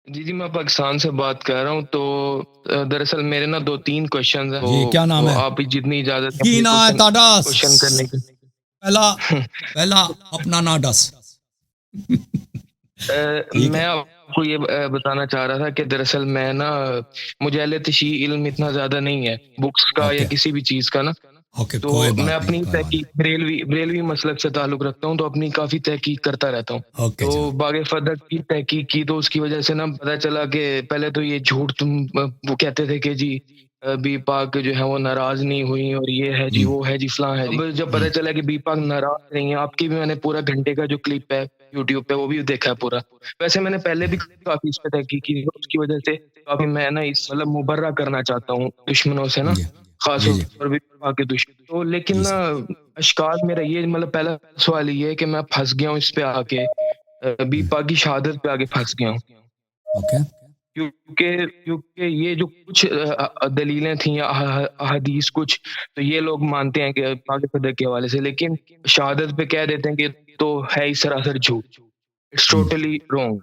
جی جی، میں پاکستان سے بات کر رہا ہوں. تو دراصل میرے نا 2-3 کوشچنز ہیں. جی کیا نام تو ہے؟ آپ جتنی اجازت کی ہے نا ہے تاڈاس کوشچن کرنے کی. پہلا اپنا نا ڈس. ٹھیک ہے میں آپ کو یہ بتانا چاہ رہا تھا کہ دراصل میں نا مجھے اہل تشیع علم اتنا زیادہ نہیں ہے بکس کا یا اوکے کسی بھی چیز کا نا. اوکے تو کوئی میں بات نہیں اپنی کوئی بات تحقیق بریلوی مسلک سے تعلق رکھتا ہوں، تو اپنی کافی تحقیق کرتا رہتا ہوں. نہیں اوکے تو جناب باغ فدق کی تحقیق کی تو اس کی وجہ سے نا پتہ چلا کہ پہلے تو یہ جھوٹ تم وہ کہتے تھے کہ جی بی پاک جو ہے وہ ناراض نہیں ہوئی اور یہ ہے جی وہ ہے جی فلاں ہے جی. اب جب پتہ چلا کہ بی پاک ناراض نہیں ہے، آپ کی بھی میں نے پورا گھنٹے کا جو کلپ ہے یوٹیوب پہ وہ بھی دیکھا ہے پورا. ویسے میں نے پہلے بھی کافی اس پہ تحقیق کی، اس کی وجہ سے کافی میں نا اس مطلب مبرہ کرنا چاہتا ہوں دشمنوں سے نا، جی خاص جی طور جی پر بھی پاک کے دشمن. تو لیکن جی نا سر اشکال میرا یہ مطلب پہلا سوال یہ ہے کہ میں پھنس گیا ہوں اس پہ آ کے، بی پاک کی شہادت پہ آ کے پھنس گیا ہوں. اوکے کیونکہ یہ جو کچھ دلیلیں تھیں یا احادیث کچھ، تو یہ لوگ مانتے ہیں کہ پاک صدق کے حوالے سے، لیکن شہادت پہ کہہ دیتے ہیں کہ تو ہے ہی سراسر جھوٹ. اٹس ٹوٹلی رونگ،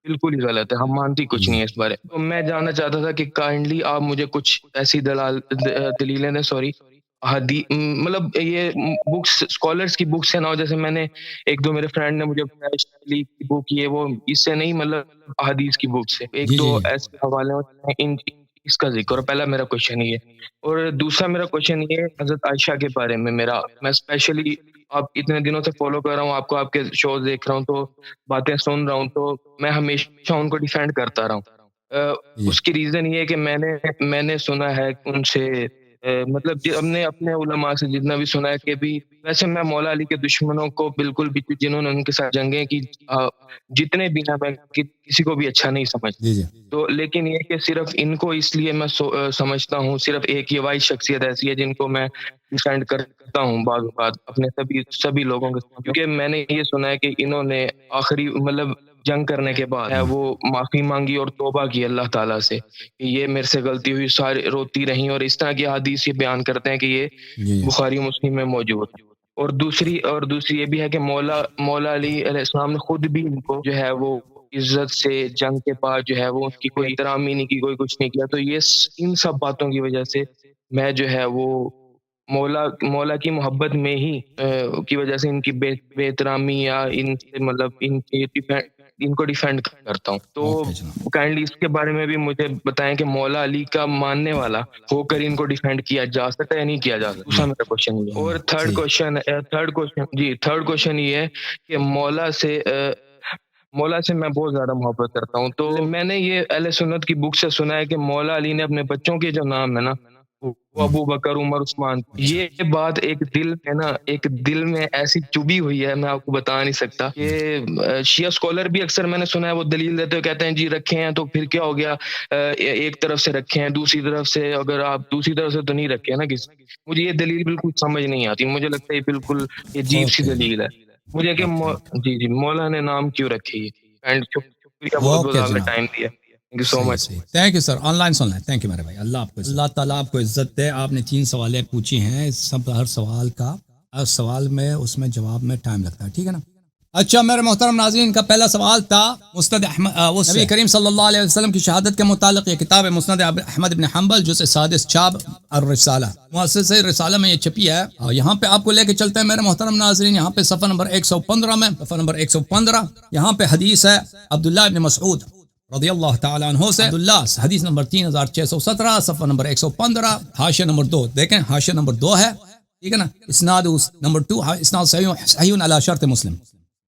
بالکل ہی غلط ہے، ہم مانتی کچھ نہیں ہے اس بارے. تو میں جاننا چاہتا تھا کہ کائنڈلی آپ مجھے کچھ ایسی دلیلیں دیں، سوری مطلب یہ بکس اسکالرس کی بکس ہے نا، جیسے میں نے ایک دو میرے فرینڈ نے مجھے بتایا کی بک یہ وہ، اس سے نہیں مطلب احادیث کی بک سے ایک جی دو جی جی ایسے حوالے ہیں ان اس کا ذکر. اور پہلا میرا کوشچن یہ ہے، اور دوسرا میرا کوشچن یہ ہے حضرت عائشہ کے بارے میں. میں اسپیشلی آپ اتنے دنوں سے فالو کر رہا ہوں، آپ کو آپ کے شوز دیکھ رہا ہوں، تو باتیں سن رہا ہوں، تو میں ہمیشہ ان کو ڈیفینڈ کرتا رہا ہوں. جی اس کی ریزن یہ ہے کہ میں نے سنا ہے ان سے مطلب ہم نے اپنے علماء سے جتنا بھی سنا ہے کہ بھی ویسے میں مولا علی کے دشمنوں کو بالکل بھی، جنہوں نے ان کے ساتھ جنگیں کی، جتنے بھی ہیں، میں کسی کو بھی اچھا نہیں سمجھتا. جی جی تو لیکن یہ کہ صرف ان کو اس لیے میں سمجھتا ہوں، صرف ایک یہ واحد شخصیت ایسی ہے جن کو میں ڈیفینڈ کرتا ہوں بعض اوقات اپنے سبھی لوگوں کے ساتھ، کیونکہ میں نے یہ سنا ہے کہ انہوں نے آخری مطلب جنگ کرنے کے بعد ہے وہ معافی مانگی اور توبہ کی اللہ تعالیٰ سے کہ یہ میرے سے غلطی ہوئی، ساری روتی رہیں، اور اس طرح کی حدیث یہ بیان کرتے ہیں کہ یہ جی بخاری مسلم میں موجود ہے. اور دوسری یہ بھی ہے کہ مولا علی علیہ السلام نے خود بھی ان کو جو ہے وہ عزت سے جنگ کے بعد جو ہے وہ ان کی کوئی احترام ہی نہیں کی، کوئی کچھ نہیں کیا. تو یہ ان سب باتوں کی وجہ سے میں جو ہے وہ مولا کی محبت میں ہی کی وجہ سے ان کی بے احترامی یا ان سے مطلب ان کو ڈیفینڈ کرتا ہوں. تو اوکے جناب کائنڈلی اس کے بارے میں بھی مجھے بتائیں کہ مولا علی کا ماننے والا ہو کر ان کو ڈیفینڈ کیا جا سکتا ہے یا نہیں کیا جا سکتا. دوسرا میرا کوشچن یہ. اور تھرڈ کوشچن یہ ہے کہ مولا سے میں بہت زیادہ محبت کرتا ہوں. تو میں نے یہ اہل سنت کی بک سے سنا ہے کہ مولا علی نے اپنے بچوں کے جو نام ہے نا وہ ابو بکر، عمر، عثمان، اچھا یہ بات ایک دل میں ایسی چبھی ہوئی ہے، میں آپ کو بتا نہیں سکتا. کہ شیعہ اسکالر بھی اکثر میں نے سنا ہے وہ دلیل دیتے ہوئے کہتے ہیں جی رکھے ہیں تو پھر کیا ہو گیا، ایک طرف سے رکھے ہیں، دوسری طرف سے اگر آپ دوسری طرف سے تو نہیں رکھے نا کسی. مجھے یہ دلیل بالکل سمجھ نہیں آتی، مجھے لگتا ہے یہ بالکل عجیب سی اوکے دلیل ہے مجھے کہ جی مولا نے نام کیوں رکھے. اینڈ شکریہ، بہت بہت اوکے آپ نے جناب ٹائم دیا. تھینک یو سو صحیح مچ. صحیح thank you sir online سن لیں تھینک یو میرے بھائی اللہ تعالیٰ آپ کو عزت دے. آپ نے 3 سوالیں پوچھی ہیں، سب ہر سوال کا ہر سوال میں اس میں جواب میں ٹائم لگتا ہے، ٹھیک ہے نا. اچھا میرے محترم ناظرین، کا پہلا سوال تھا مسند نبی کریم صلی اللہ علیہ وسلم کی شہادت کے متعلق. یہ کتاب ہے مسند احمد بن حنبل جزء سادس چاپ الرسالہ، مؤسسہ رسالہ میں یہ چھپی ہے. یہاں پہ آپ کو لے کے چلتے ہیں میرے محترم ناظرین. یہاں پہ صفحہ نمبر 115 میں، صفحہ نمبر 115 یہاں پہ حدیث ہے عبداللہ بن مسعود رضی اللہ تعالیٰ عنہ سے. عبداللہ حدیث نمبر 3617 صفحہ نمبر 115 حاشیہ نمبر 2 دیکھیں، حاشیہ نمبر 2 ہے، ٹھیک ہے نا. اسناد نمبر 2 اسناد صحیح علی شرط مسلم،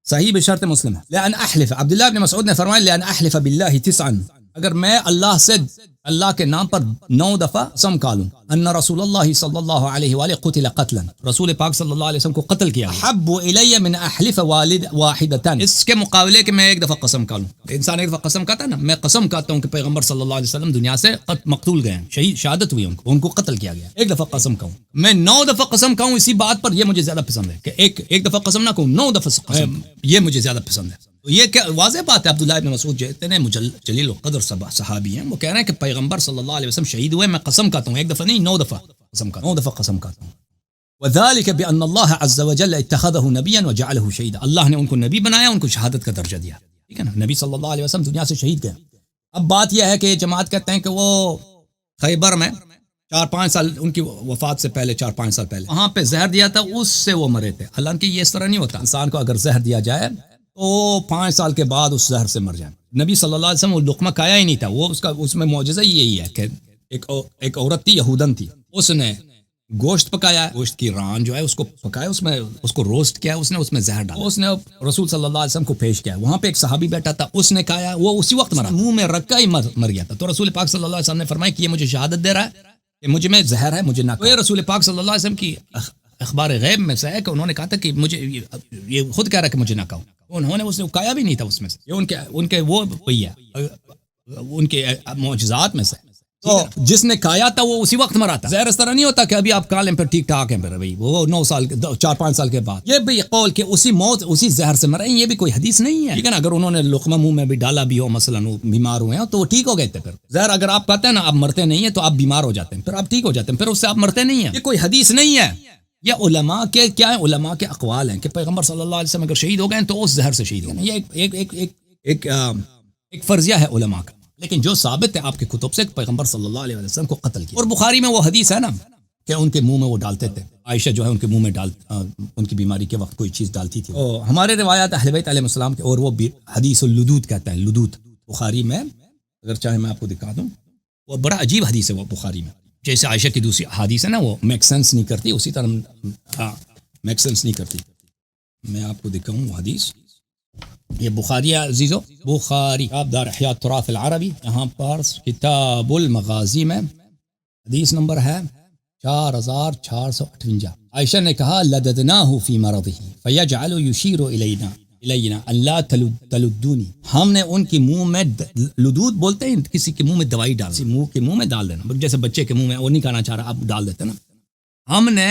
صحیح بشرط مسلم ہے. لأن احلف، عبداللہ بن مسعود نے فرمایا لأن احلف باللہ 9، اگر میں اللہ سے اللہ کے نام پر 9 دفعہ قسم کھا لوں ان رسول اللہ صلی اللہ علیہ وآلہ قتل قتلا، رسول پاک صلی اللہ علیہ وسلم کو قتل کیا، حب الی من احلف واحدۃ، اس کے مقابلے کہ میں ایک دفعہ قسم کھا لوں. انسان ایک دفعہ قسم کھاتا ہے نا، میں قسم کھاتا ہوں کہ پیغمبر صلی اللہ علیہ وسلم دنیا سے مقتول گئے ہیں، شہید شہادت ہوئی ان کو قتل کیا گیا. ایک دفعہ قسم کھاؤں، میں 9 دفعہ قسم کھاؤں، اسی بات پر یہ مجھے زیادہ پسند ہے کہ ایک دفعہ قسم نہ کہوں، 9 دفعہ قسم، یہ مجھے زیادہ پسند ہے. تو یہ کیا واضح بات ہے. عبداللہ ابن مسعود جو اتنے جلیل القدر صحابی ہیں، وہ کہہ رہے ہیں کہ پیغمبر صلی اللہ علیہ وسلم شہید ہوئے، میں قسم کھاتا ہوں، ایک دفعہ نہیں 9 دفعہ قسم کھاتا ہوں، 9 دفعہ قسم کھاتا ہوں. وذلك بأن الله عز وجل اتخذه نبيا وجعله شهيدا، اللہ نے ان کو نبی بنایا، ان کو شہادت کا درجہ دیا، ٹھیک ہے نا. نبی صلی اللہ علیہ وسلم دنیا سے شہید گئے، اب بات یہ ہے کہ جماعت کہتے ہیں کہ وہ خیبر میں 4-5 سال ان کی وفات سے پہلے 4-5 سال پہلے وہاں پہ زہر دیا تھا، اس سے وہ مرے تھے. حالانکہ یہ اس طرح نہیں ہوتا. انسان کو اگر زہر دیا جائے تو 5 سال کے بعد اس زہر سے مر جائے. نبی صلی اللہ علیہ وسلم وہ لقمہ کھایا ہی نہیں تھا. وہ اس میں معجزہ یہی ہے کہ ایک عورت تھی، یہودن تھی، اس نے گوشت پکایا، گوشت کی ران جو ہے اس کو پکایا، اس کو روسٹ کیا، اس نے زہر ڈالا، اس نے رسول صلی اللہ علیہ وسلم کو پیش کیا. وہاں پہ ایک صحابی بیٹھا تھا، اس نے کھایا، وہ اسی وقت مرا، منہ میں رکھا ہی مر گیا تھا. تو رسول پاک صلی اللہ علیہ وسلم نے فرمایا کہ یہ مجھے شہادت دے رہا ہے کہ مجھے میں زہر ہے، مجھے نہ کھاؤ. یہ رسول پاک صلی اللہ علیہ وسلم کی اخبار غیب میں سے ہے کہ انہوں نے کہا تھا کہ مجھے یہ خود کہہ رہا ہے کہ مجھے نہ کھاؤ. انہوں نے اس نے کھایا بھی نہیں تھا اس میں سے. یہ ان کے وہ وہی ہے، ان کے معجزات میں سے. تو جس نے کھایا تھا وہ اسی وقت مرا تھا. زہر اس طرح نہیں ہوتا کہ ابھی آپ کھا لیں پھر ٹھیک ٹھاک ہیں، پھر بھائی وہ 4-5 سال کے بعد یہ بھی قول کہ اسی موت اسی زہر سے مرے، یہ بھی کوئی حدیث نہیں ہے. ٹھیک ہے نا. اگر انہوں نے لقمہ منہ میں بھی ڈالا بھی ہو، مثلا بیمار ہوئے ہیں تو وہ ٹھیک ہو گئے تھے. پھر زہر اگر آپ کہتے ہیں نا آپ مرتے نہیں ہیں تو آپ بیمار ہو جاتے ہیں، پھر آپ ٹھیک ہو جاتے ہیں، پھر اس سے آپ مرتے نہیں ہیں. یہ کوئی حدیث نہیں ہے. یہ علماء کے کیا ہیں، علماء کے اقوال ہیں کہ پیغمبر صلی اللہ علیہ وسلم اگر شہید ہو گئے تو اس زہر سے شہید ہو گئے. یہ ایک فرضیہ ہے علماء کا، لیکن جو ثابت ہے آپ کے کتب سے پیغمبر صلی اللہ علیہ وسلم کو قتل کیا. اور بخاری میں وہ حدیث ہے نا کہ ان کے منہ میں وہ ڈالتے تھے، عائشہ جو ہے ان کے منہ میں ان کی بیماری کے وقت کوئی چیز ڈالتی تھی. ہمارے روایات اہل بیت علیہ السلام کے، اور وہ حدیث اللدود کہتا ہے، لدود بخاری میں، اگر چاہے میں آپ کو دکھا دوں، وہ بڑا عجیب حدیث ہے وہ بخاری میں. جیسے عائشہ کی دوسری حدیث ہے نا وہ میک سینس نہیں کرتی، اسی طرح میک سینس نہیں کرتی. میں آپ کو دکھاؤں وہ حدیث. یہ بخاری عزیزو، بخاری آپ دار احیاء التراث العربی، یہاں پر کتاب المغازی میں حدیث نمبر ہے 4458. عائشہ نے کہا لددناہ فی مرضہ فیجعل یشیر الینا اللہ تلدونی. ہم نے ان کے منہ میں، لدود بولتے ہیں کسی کے منہ میں دوائی ڈال، منہ کے منہ میں ڈال دینا، جیسے بچے کے منہ میں وہ نہیں کھانا چاہ رہا آپ ڈال دیتے نا. ہم نے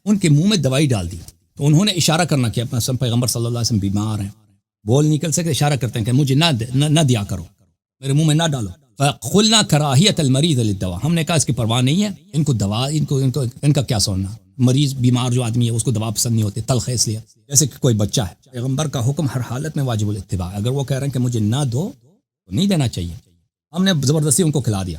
ان کے منہ میں دوائی ڈال دی تو انہوں نے اشارہ کرنا کہ پیغمبر صلی اللہ علیہ وسلم بیمار ہیں، بول نکل سکتے، اشارہ کرتے ہیں کہ مجھے نہ دیا کرو، میرے منہ میں نہ ڈالو. فقلنا کراہیت المریض للدواء. ہم نے کہا اس کی پرواہ نہیں ہے، ان کو دوا ان کا کیا سننا. مریض بیمار جو آدمی ہے اس کو دوا پسند نہیں ہوتی، تلخ ہے اس لیے، جیسے کہ کوئی بچہ ہے. پیغمبر کا حکم ہر حالت میں واجب الاتباع. اگر وہ کہہ رہے ہیں کہ مجھے نہ دو تو نہیں دینا چاہیے. ہم نے زبردستی ان کو کھلا دیا.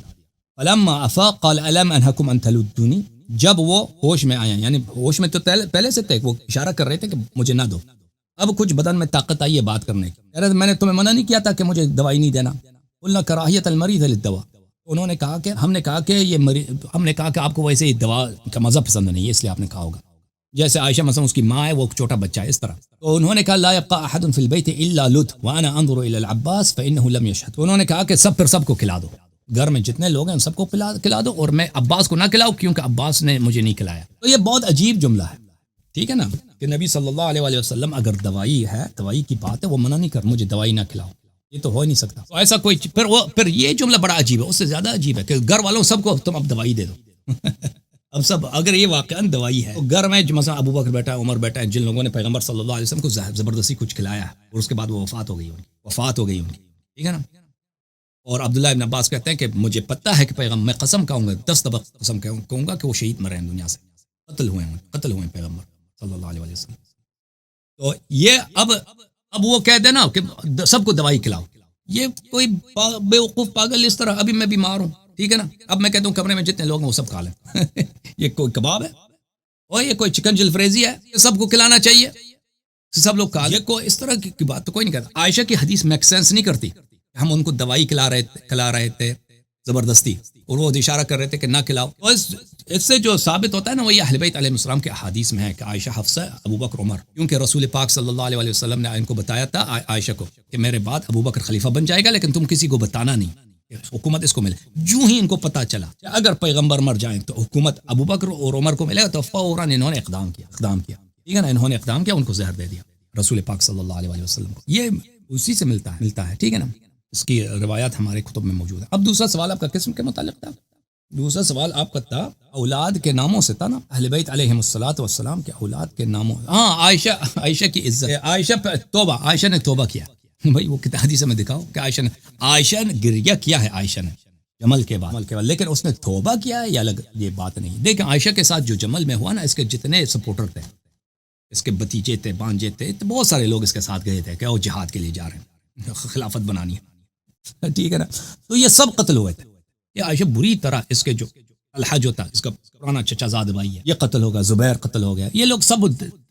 فلما افاق قال الم انهكم ان تلدوني. جب وہ ہوش میں آیا، یعنی ہوش میں تو پہلے سے تھے، وہ اشارہ کر رہے تھے کہ مجھے نہ دو. اب کچھ بدن میں طاقت آئی ہے بات کرنے کی. میں نے تمہیں منع نہیں کیا تھا کہ مجھے دوائی نہیں دینا. قلنا کراہیت المریض للدواء. انہوں نے کہا کہ ہم نے کہا کہ آپ کو ویسے ہی دوا کا مزہ پسند نہیں ہے اس لیے آپ نے کہا ہوگا. جیسے عائشہ مثلا اس کی ماں ہے، وہ چھوٹا بچہ ہے، اس طرح. تو انہوں نے کہا لا يبقى احد في البيت الا لد وانا انظر الى العباس فانه لم يشهد. انہوں نے کہا کہ سب کو کھلا دو، گھر میں جتنے لوگ ہیں سب کو کھلا دو، اور میں عباس کو نہ کھلاؤں کیونکہ عباس نے مجھے نہیں کھلایا. تو یہ بہت عجیب جملہ ہے، ٹھیک ہے نا، کہ نبی صلی اللہ علیہ وسلم اگر دوائی ہے، دوائی کی بات ہے، وہ منع نہیں کر مجھے دوائی نہ کھلاؤ، یہ تو ہو ہی نہیں سکتا. تو ایسا کوئی پھر یہ جملہ بڑا عجیب ہے. اس سے زیادہ عجیب ہے کہ گھر والوں سب کو تم اب دوائی دے دو. اب سب اگر یہ واقعا دوائی ہے تو گھر میں مثلا ابو بکر بیٹا ہے، عمر بیٹا ہے، جن لوگوں نے پیغمبر صلی اللہ علیہ وسلم کو زبردستی کچھ کھلایا ہے اور اس کے بعد وہ وفات ہو گئی ان کی، ٹھیک ہے نا. اور عبداللہ ابن عباس کہتے ہیں کہ مجھے پتہ ہے کہ پیغمبر، میں قسم کہوں گا 10 دفعہ قسم کہوں گا کہ وہ شہید مرے ہیں دنیا سے، قتل ہوئے ہیں پیغمبر صلی اللہ علیہ وسلم. تو یہ اب وہ کہہ دینا کہ سب کو دوائی کھلاؤ، یہ کوئی بیوقوف پاگل اس طرح. ابھی میں بیمار ہوں، ٹھیک ہے نا، اب میں کہتا ہوں کمرے میں جتنے لوگ ہیں وہ سب کھا لیں. یہ کوئی کباب ہے اور یہ کوئی چکن جلفریزی ہے، یہ سب کو کھلانا چاہیے، سب لوگ کھا لیں. کوئی اس طرح کی بات تو کوئی نہیں کرتا. عائشہ کی حدیث میک سینس نہیں کرتی. ہم ان کو دوائی کھلا رہے تھے زبردستی، اور وہ اشارہ کر رہے تھے کہ نہ کھلاؤ. اس سے جو ثابت ہوتا ہے نا، وہ یہ اہل بیت علیہ السلام کے احادیث میں ہے کہ عائشہ، حفصہ، ابو بکر، عمر، کیونکہ رسول پاک صلی اللہ علیہ وسلم نے ان کو بتایا تھا عائشہ کو کہ میرے بعد ابو بکر خلیفہ بن جائے گا، لیکن تم کسی کو بتانا نہیں، حکومت اس کو ملے. جو ہی ان کو پتہ چلا کہ اگر پیغمبر مر جائیں تو حکومت ابو بکر اور عمر کو ملے گا، تو فوراً انہوں نے اقدام کیا، ٹھیک ہے نا. انہوں نے اقدام کیا، ان کو زہر دے دیا رسول پاک صلی اللہ علیہ وسلم کو. یہ اسی سے ملتا ہے، ٹھیک ہے نا. اس کی روایات ہمارے کتب میں موجود ہے. اب دوسرا سوال آپ کا قسم کے متعلق تھا. دوسرا سوال آپ کا تھا اولاد کے ناموں سے تھا نا، اہل بیت علیہم الصلوۃ والسلام کے اولاد کے ناموں. ہاں، عائشہ کی عزت، عائشہ نے توبہ کیا. بھائی وہ کتاب حدیث میں دکھاؤ کہ عائشہ نے گریہ کیا ہے، عائشہ نے جمل کے بعد، لیکن اس نے توبہ کیا ہے یا الگ، یہ بات نہیں. دیکھیں عائشہ کے ساتھ جو جمل میں ہوا نا، اس کے جتنے سپورٹر تھے، اس کے بتیجے تھے، بانجے تھے، تو بہت سارے لوگ اس کے ساتھ گئے تھے کہ وہ جہاد کے لیے جا رہے ہیں، خلافت بنانی ہے. ٹھیک ہے نا. تو یہ سب قتل ہوئے تھے. یہ عائشہ بری طرح اس کے جو طلحہ جو تھا اس کا پرانا چچا زاد بھائی ہے یہ قتل ہو گیا, زبیر قتل ہو گیا, یہ لوگ سب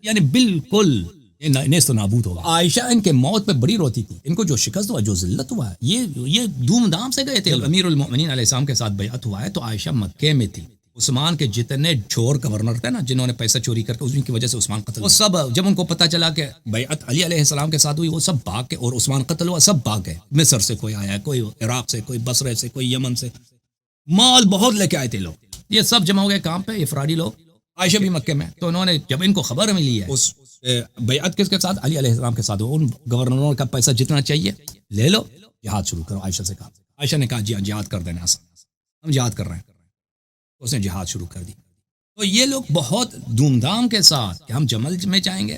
یعنی بالکل نیست و نابود ہوگا. عائشہ ان کے موت پہ بڑی روتی تھی, ان کو جو شکست ہوا, جو ذلت ہوا, یہ دھوم دھام سے گئے تھے. امیر المؤمنین علیہ السلام کے ساتھ بیعت ہوا ہے تو عائشہ مکے میں تھی. عثمان کے جتنے چور گورنر تھے نا جنہوں نے پیسہ چوری کر کے اس کی وجہ سے عثمان قتل, وہ سب جب ان کو پتہ چلا کہ بیعت علی علیہ السلام کے ساتھ ہوئی وہ سب بھاگ کے, اور عثمان قتل ہوا سب بھاگ گئے. مصر سے کوئی آیا, کوئی عراق سے, کوئی بصرے سے, کوئی یمن سے, مال بہت لے کے آئے تھے لوگ. یہ سب جمع ہو گئے کام پہ, افرادی لوگ. عائشہ بھی مکے میں, تو انہوں نے جب ان کو خبر ملی ہے اس بیعت کس کے ساتھ, علی علیہ السلام کے ساتھ, ان گورنروں کا پیسہ جتنا چاہیے لے لو, جہاد شروع کرو. عائشہ سے کہا, عائشہ نے کہا جی ہاں جہاد کر دینا, ہم جہاد کر رہے ہیں. اس نے جہاد شروع کر دی. تو یہ لوگ بہت دھوم دھام کے ساتھ کہ ہم جمل میں جائیں گے.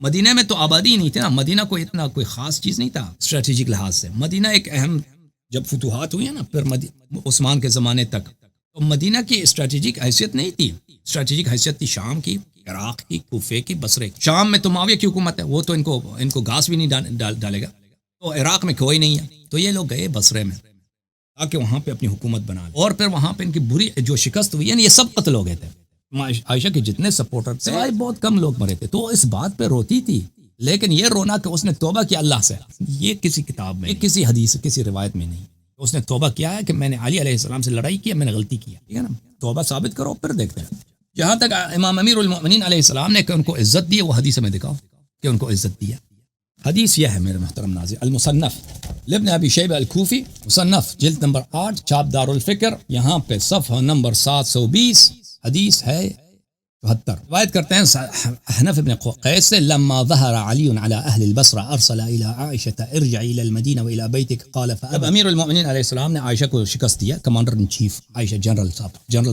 مدینہ میں تو آبادی نہیں تھی نا, مدینہ کوئی اتنا کوئی خاص چیز نہیں تھا اسٹریٹجک لحاظ سے. مدینہ ایک اہم, جب فتوحات ہوئی ہیں نا پھر عثمان کے زمانے تک, تو مدینہ کی اسٹریٹجک حیثیت نہیں تھی. اسٹریٹجک حیثیت تھی شام کی, عراق کی, کوفے کی, بصرے کی. شام میں تو معاویہ کی حکومت ہے, وہ تو ان کو گاس بھی نہیں ڈالے گا. تو عراق میں کوئی نہیں ہے, تو یہ لوگ گئے بصرے میں تاکہ وہاں پہ اپنی حکومت بنا لیں. اور پھر وہاں پہ ان کی بری جو شکست ہوئی ہے نا, یہ سب قتل ہو گئے تھے. عائشہ کے جتنے سپورٹر تھے بہت کم لوگ مرے تھے. تو اس بات پہ روتی تھی, لیکن یہ رونا کہ اس نے توبہ کیا اللہ سے, یہ کسی کتاب میں, کسی حدیث, کسی روایت میں نہیں. اس نے توبہ کیا ہے کہ میں نے علی علیہ السلام سے لڑائی کی, میں نے غلطی کیا, ٹھیک ہے نا. توبہ ثابت کرو پھر دیکھتے ہیں. جہاں تک امام امیر المؤمنین علیہ السلام نے کہ ان کو عزت دی, وہ حدیث میں دکھاؤ کہ ان کو عزت دیا. حدیث یہ ہے میرے محترم ناظرین, المصنف لابن ابی شیبہ الکوفی, مصنف جلد نمبر 8, چھاپ دار الفکر, یہاں پہ صفحہ نمبر 720, حدیث ہے 74. روایت کرتے ہیں حنف بن قیس سے, لما ظهر علی علی اہل البصرہ ارسل الى عائشہ ارجعی الى المدینہ والى بیتک قال. اب امیر المؤمنین علیہ السلام نے عائشہ کو شکست دیا, commander in chief Aisha, general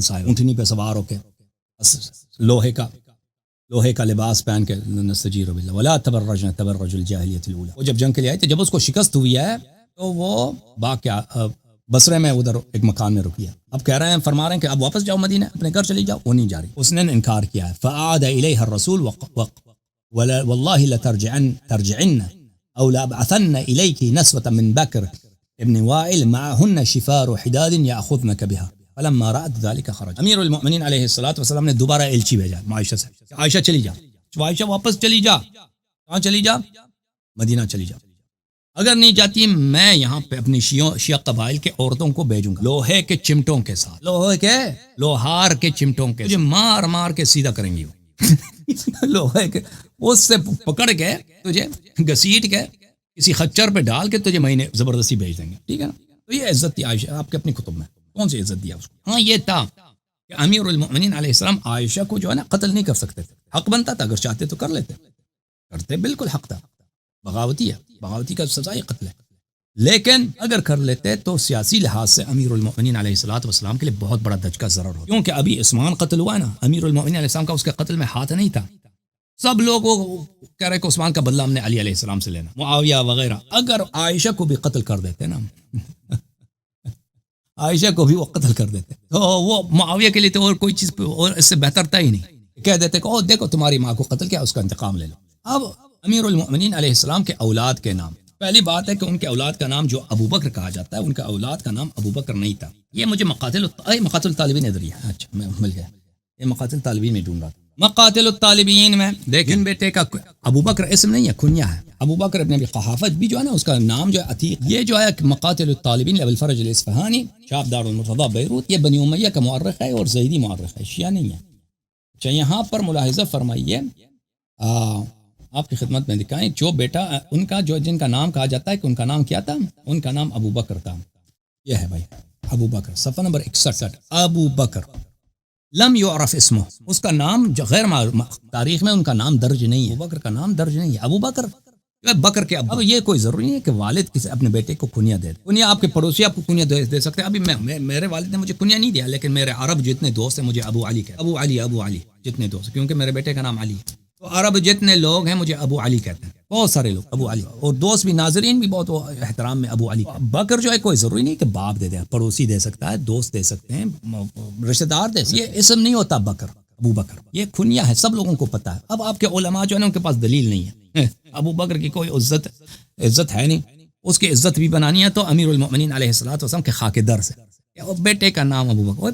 صاحب, اونٹنی پہ سوار ہو کے, لوہے کا لباس پہن کے, نستجیر باللہ ولا تبرجن تبرج الجاہلیۃ الاولی. وہ جب جنگ کے لیے آئے تھے, جب اس کو شکست ہوئی ہے تو وہ بصرے میں ادھر ایک مکان میں رکی ہے. اب کہہ رہے ہیں, فرما رہے ہیں کہ اب واپس جاؤ مدینہ, اپنے گھر چلی جاؤ. وہ نہیں جا رہی, اس نے انکار کیا ہے. فعاد الیہ الرسول واللہ لترجعن او لابعثن الیک نسوة من بکر ابن وائل معهن شفار حداد یاخذنک بها. فلما رأت ذلك خرج. امیر المؤمنین علیہ الصلوۃ والسلام نے دوبارہ ایلچی بھیجا عائشہ سے, عائشہ چلی جا, عائشہ واپس چلی جا. کہاں چلی جا؟ مدینہ چلی جا. اگر نہیں جاتی میں یہاں پہ اپنی شیعہ قبائل کے عورتوں کو بھیجوں گا, لوہے کے چمٹوں کے ساتھ, لوہار کے چمٹوں کے, مجھے مار مار کے سیدھا کریں گی. لوہے کے اس سے پکڑ کے تجھے گھسیٹ کے کسی خچر پہ ڈال کے تجھے مہینے زبردستی بھیج دیں گے, ٹھیک ہے نا. تو یہ عزت تھی عائشہ آپ کے اپنی کتب میں, کون سی عزت دیا اس کو؟ ہاں یہ تھا کہ امیر المؤمنین علیہ السلام عائشہ کو جو ہے نا قتل نہیں کر سکتے تھے. حق بنتا تھا, اگر چاہتے تو کر لیتے, کرتے بالکل حق تھا. بغاوتی ہے, بغاوتی کا سزا ہی قتل ہے. لیکن اگر کر لیتے تو سیاسی لحاظ سے امیر المؤمنین علیہ الصلوۃ والسلام کے لیے بہت بڑا دھچکا ضرر ہوتا, کیونکہ ابھی عثمان قتل ہوا ہے نا, امیر المؤمنین علیہ السلام کا اس کے قتل میں ہاتھ نہیں تھا. سب لوگ وہ کہہ رہے کہ عثمان کا بدلہ ہم نے علی علیہ السلام سے لینا, معاویہ وغیرہ. اگر عائشہ کو بھی قتل کر دیتے نا عائشہ کو بھی وہ قتل کر دیتے تو وہ معاویہ کے لیے تو اور کوئی چیز اور اس سے بہتر تھا ہی نہیں. کہہ دیتے کہ او دیکھو تمہاری ماں کو قتل کیا, اس کا انتقام لے لو. اب امیر المؤمنین علیہ السلام کے اولاد کے نام, پہلی بات ہے کہ ان کے اولاد کا نام جو ابو بکر کہا جاتا ہے, ان کا اولاد کا نام ابو بکر نہیں تھا. یہ مجھے مقاتل الطالبین ادھر ہی ہے, اچھا میں مل گیا, یہ مقاتل الطالبین میں ڈھونڈ رہا تھا. مقاتل الطالبین میں دیکھیں بیٹے کا ابو بکر اسم نہیں ہے, کنیا ہے. ابو بکر ابن ابی قحافہ بھی جو ہے نا اس کا نام جو ہے عتیق. یہ جو ہے مقاتل الطالبین ابو الفرج الاصفہانی, چھاپ دار المرتضیٰ بیروت, یہ بنی امیہ کا مورخ ہے اور زیدی مورخ ہے, شیعہ نہیں ہے. اچھا یہاں پر ملاحظہ فرمائیے, آپ کی خدمت میں دکھائیں, جو بیٹا ان کا جو جن کا نام کہا جاتا ہے کہ ان کا نام کیا تھا, ان کا نام ابو بکر تھا. یہ ہے بھائی ابو بکر, صفحہ نمبر 61, ابو بکر لم یعرف اسمہ, اس کا نام غیر تاریخ میں ان کا نام درج نہیں ہے. ابو بکر کا نام درج نہیں ہے. ابو بکر بکر کے اب یہ کوئی ضروری نہیں ہے کہ والد کسی اپنے بیٹے کو کنیا دے. کنیا آپ کے پڑوسی آپ کو کنیا دے سکتے ہیں. ابھی میرے والد نے مجھے کنیا نہیں دیا, لیکن میرے عرب جتنے دوست ہیں مجھے ابو علی کہتے ہیں. ابو علی جتنے دوست, کیونکہ میرے بیٹے کا نام علی ہے. تو عرب جتنے لوگ ہیں مجھے ابو علی کہتے ہیں, بہت سارے لوگ ابو علی, اور دوست بھی ناظرین بھی بہت احترام میں ابو علی. بکر جو ہے کوئی ضروری نہیں کہ باپ دے دے, پڑوسی دے سکتا ہے, دوست دے سکتے ہیں, رشتہ دار دے سکتے ہیں. یہ اسم نہیں ہوتا بکر, ابو بکر یہ کنیا ہے, سب لوگوں کو پتا ہے. اب آپ کے علماء جو ہے نا ان کے پاس دلیل نہیں ہے, ابو بکر کی کوئی عزت ہے نہیں, اس کی عزت بھی بنانی ہے تو امیر المؤمنین علیہ الصلوۃ والسلام کے خاک در سے بیٹے کا نام ابو بکر.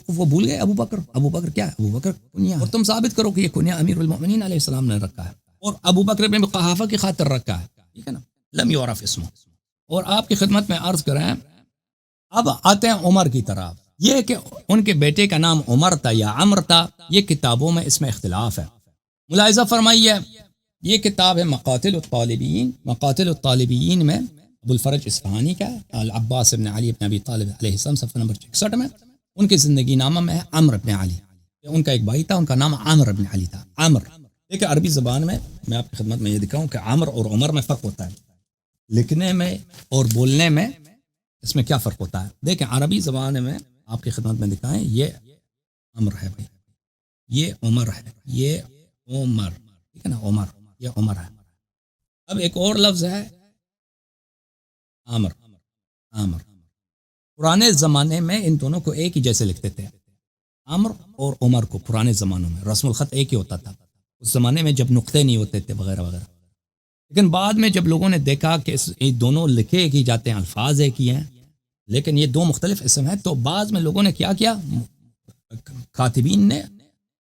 وہ بھول گئے ابو بکر کیا ہے؟ ابو بکر کنیا، اور تم ثابت کرو کہ یہ کنیا امیر المؤمنین علیہ السلام نے رکھا ہے اور ابو بکر بن قحافہ کی خاطر رکھا ہے، ٹھیک ہے نا، لم یعرف اسمہ. اور آپ کی خدمت میں عرض کریں اب آتے ہیں عمر کی طرف. یہ کہ ان کے بیٹے کا نام عمر تھا یا عمر تھا، یہ کتابوں میں اس میں اختلاف ہے. ملاحظہ فرمائیے، یہ کتاب ہے مقاتل الطالبین. مقاتل الطالبین میں ابو الفرج اصفہانی کا ہے، العباس ابن علی ابن ابی طالب علیہ السلام، صفحہ نمبر 61 میں. ان کے زندگی نامہ میں ہے عمرو ابن علی. ان کا ایک بھائی تھا، ان کا نام عمرو ابن علی تھا. عمر دیکھیں عربی زبان میں آپ کی خدمت میں یہ دکھاؤں کہ عمر اور عمر میں فرق ہوتا ہے، لکھنے میں اور بولنے میں اس میں کیا فرق ہوتا ہے. دیکھیں عربی زبان میں آپ کی خدمت میں دکھائیں، یہ عمر ہے بھائی، یہ عمر ہے، یہ عمر، ٹھیک ہے نا، عمر، یہ عمر ہے. اب ایک اور لفظ ہے عمر. پرانے زمانے میں ان دونوں کو ایک ہی جیسے لکھتے تھے، عمر اور عمر کو. پرانے زمانوں میں رسم الخط ایک ہی ہوتا تھا اس زمانے میں، جب نقطے نہیں ہوتے تھے وغیرہ وغیرہ. لیکن بعد میں جب لوگوں نے دیکھا کہ یہ دونوں لکھے ایک ہی جاتے ہیں، الفاظ ایک ہی ہیں، لیکن یہ دو مختلف اسم ہیں، تو بعض میں لوگوں نے کیا کاتبین نے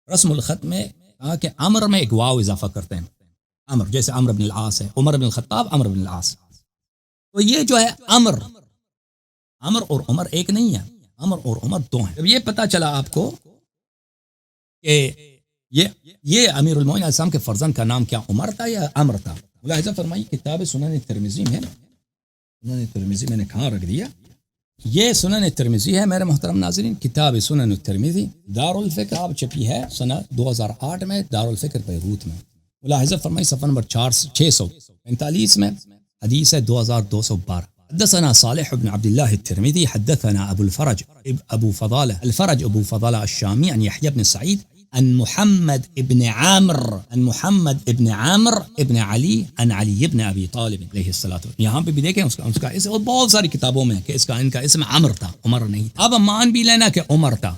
رسم الخط میں کہا کہ عمر میں ایک واو اضافہ کرتے ہیں. عمر جیسے عمرو بن العاص ہے، عمر بن الخطاب، عمرو بن العاص. تو یہ جو ہے عمر اور عمر ایک نہیں ہے، عمر اور عمر دو ہیں. جب یہ پتا چلا آپ کو کہ یہ امیر المومنین علیہ السلام کے فرزند کا نام کیا عمر تھا یا عمر تھا. ملاحظہ فرمائی کتاب سنن ترمذی میں، سنن ترمذی میں نے کہاں رکھ دیا، یہ سنن ترمذی ہے میرے محترم ناظرین. کتاب سنن ترمذی دار الفکر آپ چھپی ہے سنہ 2008 میں، دار الفکر بیروت میں. ملاحظہ فرمائی صفحہ نمبر 645 میں حدیث ہے 2212. حدثنا صالح بن عبد الله الترمذي حدثنا ابو الفرج ابو فضالة الشامي عن يحيى بن سعيد عن محمد ابن عامر ابن علي عن علي ابن ابي طالب علیہ الصلوۃ. یہاں پہ بھی دیکھیں اس کا اس اور بہت ساری کتابوں میں کہ ان کا اسم عمر تھا، عمر نہیں تھا. اب مان بھی لینا کہ عمر تھا،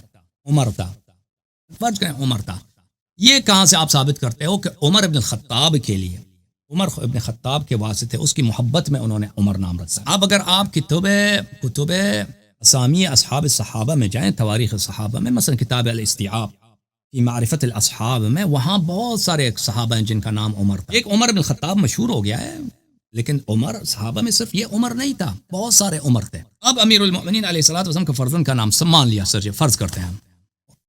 فرض کریں عمر تھا. یہ کہاں سے آپ ثابت کرتے ہو کہ عمر ابن الخطاب کے لیے، عمر ابن خطاب کے واسطے اس کی محبت میں انہوں نے عمر نام رکھا. اب اگر آپ کتب اسامی اصحاب الصحابہ میں جائیں، تواریخ صحابہ میں، مثلا کتاب الاستیعاب فی معرفت الاصحاب میں، وہاں بہت سارے صحابہ ہیں جن کا نام عمر تھا. ایک عمر بن خطاب مشہور ہو گیا ہے، لیکن عمر صحابہ میں صرف یہ عمر نہیں تھا، بہت سارے عمر تھے. اب امیر المؤمنین علیہ الصلوۃ والسلام کا فرزند کا نام مان لیا سر، فرض کرتے ہیں ہم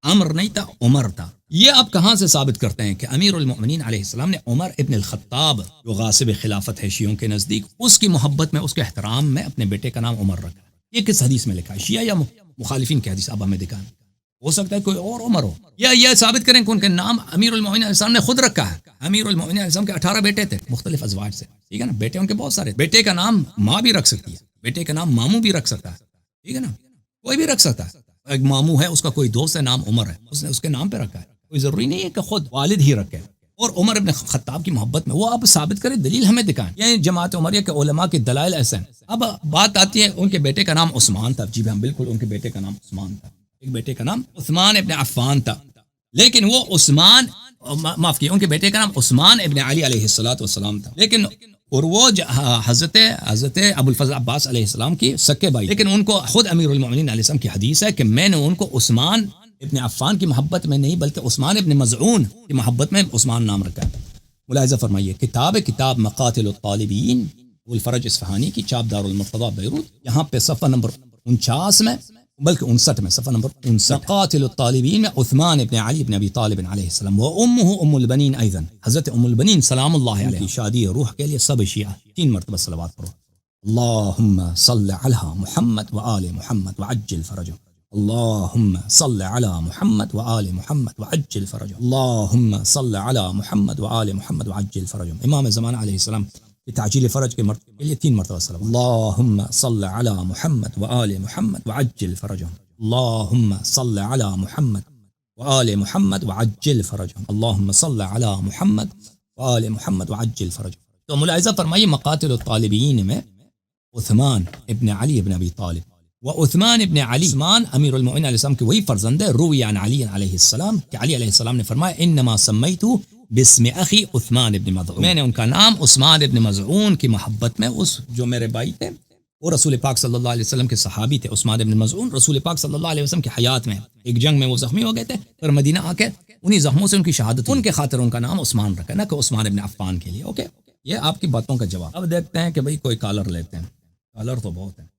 عمر نہیں تھا، عمر تھا. یہ آپ کہاں سے ثابت کرتے ہیں کہ امیر المؤمنین علیہ السلام نے عمر ابن الخطاب جو غاصب خلافت ہے شیعوں کے نزدیک، اس کی محبت میں، اس کے احترام میں اپنے بیٹے کا نام عمر رکھا؟ یہ کس حدیث میں لکھا ہے؟ شیعہ یا مخالفین کی حدیث؟ اب ہمیں دکھائیں. ہو سکتا ہے کوئی اور عمر ہو، یا یہ ثابت کریں کہ ان کے نام امیر المؤمنین علیہ السلام نے خود رکھا ہے. امیر المؤمنین علیہ السلام کے 18 بیٹے تھے مختلف ازواج سے، ٹھیک ہے نا. بیٹے ان کے بہت سارے، بیٹے کا نام ماں بھی رکھ سکتی ہے، بیٹے کا نام ماموں بھی رکھ سکتا ہے، ٹھیک ہے نا، کوئی بھی رکھ سکتا ہے. ایک ماموں ہے، اس کا کوئی دوست ہے، نام عمر ہے، اس نے اس کے نام پہ رکھا ہے. کوئی ضروری نہیں ہے کہ خود والد ہی رکھے. اور عمر ابن خطاب کی محبت میں وہ آپ ثابت کریں، دلیل ہمیں دکھائیں. یہ جماعت عمریہ کے علماء کے دلائل ایسے ہیں. اب بات آتی ہے ان کے بیٹے کا نام عثمان تھا. جی ہاں بالکل، ان کے بیٹے کا نام عثمان تھا. ایک بیٹے کا نام عثمان ابن عفان تھا، لیکن وہ عثمان، معاف کیجیے، ان کے بیٹے کا نام عثمان ابن علی علیہ الصلوۃ والسلام تھا. لیکن اور وہ حضرت ابو الفضل عباس علیہ السلام کی سکے بھائی. لیکن ان کو خود امیر المؤمنین علیہ السلام کی حدیث ہے کہ میں نے ان کو عثمان ابن عفان کی محبت میں نہیں بلکہ عثمان ابن مزعون کی محبت میں عثمان نام رکھا ہے. ملاحظہ فرمائیے کتاب مقاتل الطالبین ابو الفرج اصفہانی کی، چاپ دار المرتضی بیروت. یہاں پہ صفحہ نمبر 49 میں، بلکہ 59 میں، صفحہ نمبر 59، مقاتل الطالبین میں عثمان ابن علی ابن ابی طالب علیہ السلام و امہ ام البنین ایضا، حضرت ام البنین سلام اللہ علیہ کی شادی روح کے لیے سب شیعہ 3 مرتبہ صلوات پڑھو. اللہم صل علی محمد و آل محمد وعجل فرجہ. اللہم صل علی محمد و آل محمد وعجل فرجہ. اللہم صل علی محمد و آل محمد وعجل فرجہ. امام زمانہ علیہ السلام کی تعجیل فرج کے لیے 3 مرتبہ صلوات. اللہم صل علی محمد و آل محمد وعجل فرجہ. اللہم صل علی محمد و آل محمد وعجل فرجہ. اللہم صل علی محمد و آل محمد وعجل فرجہ. تو ملاحظہ فرمائیے مقاتل الطالبین میں عثمان ابن علی ابن ابی طالب و عثمان ابن علی، عثمان امیر المؤمنین علیہ السلام کے وہی فرزند ہے. روی عن علی علیہ السلام کہ علی علیہ السلام نے فرمایا انما سمیتو بسم اخی عثمان ابن مظعون، میں نے ان کا نام عثمان ابن مظعون کی محبت میں، اس جو میرے بھائی تھے وہ رسول پاک صلی اللہ علیہ وسلم کے صحابی تھے، عثمان ابن مظعون رسول پاک صلی اللہ علیہ وسلم کی حیات میں ایک جنگ میں وہ زخمی ہو گئے تھے، پھر مدینہ آ کے انہی زخموں سے ان کی شہادت، ان کے خاطر ان کا نام عثمان رکھا، نہ کہ عثمان ابن عفان کے لیے. اوکے، یہ آپ کی باتوں کا جواب. اب دیکھتے ہیں کہ بھئی کوئی کالر لیتے ہیں، کالر تو بہت ہیں.